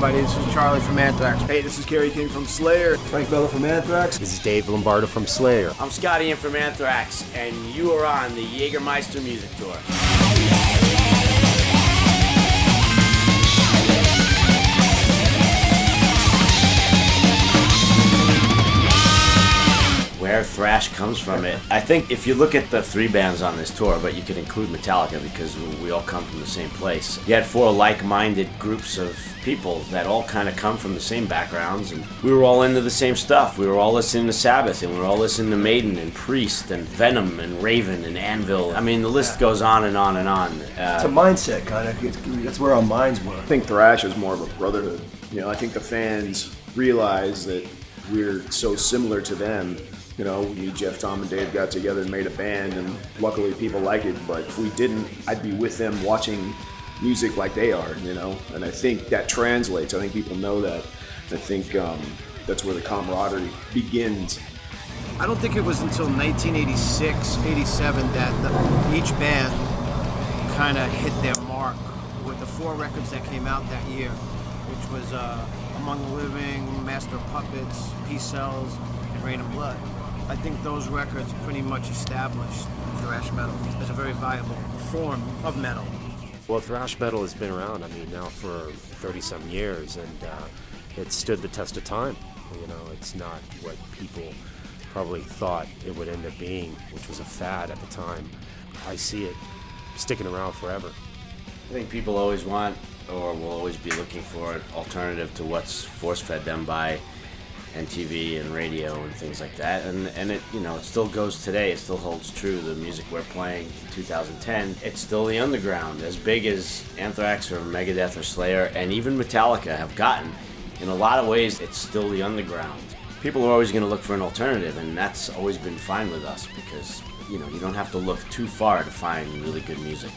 everybody. This is Charlie from Anthrax. Hey, this is Kerry King from Slayer. Frank Bella from Anthrax. This is Dave Lombardo from Slayer. I'm Scotty in from Anthrax, and you are on the Jagermeister Music Tour. Where thrash comes from it. I think if you look at the three bands on this tour, but you could include Metallica because we all come from the same place. You had four like-minded groups of people that all kind of come from the same backgrounds, and we were all into the same stuff. We were all listening to Sabbath, and we were all listening to Maiden and Priest and Venom and Raven and Anvil. I mean, the list goes on and on and on. It's a mindset, kind of. That's where our minds were. I think thrash is more of a brotherhood. You know, I think the fans realize that we're so similar to them. You know, me, Jeff, Tom, and Dave got together and made a band, and luckily people like it. But if we didn't, I'd be with them watching music like they are, you know? And I think that translates. I think people know that. I think that's where the camaraderie begins. I don't think it was until 1986, 87 that each band kind of hit their mark with the four records that came out that year, which was Among the Living, Master of Puppets, Peace Cells, and Rain and Blood. I think those records pretty much established thrash metal as a very viable form of metal. Well, thrash metal has been around, now for 30-some years, and it stood the test of time. You know, it's not what people probably thought it would end up being, which was a fad at the time. I see it sticking around forever. I think people always want, or will always be looking for an alternative to what's force-fed them by MTV and radio and things like that, and it, you know, it still goes today. It still holds true. The music we're playing in 2010, it's still the underground. As big as Anthrax or Megadeth or Slayer and even Metallica have gotten, in a lot of ways, it's still the underground. People are always going to look for an alternative, and that's always been fine with us because, you know, you don't have to look too far to find really good music.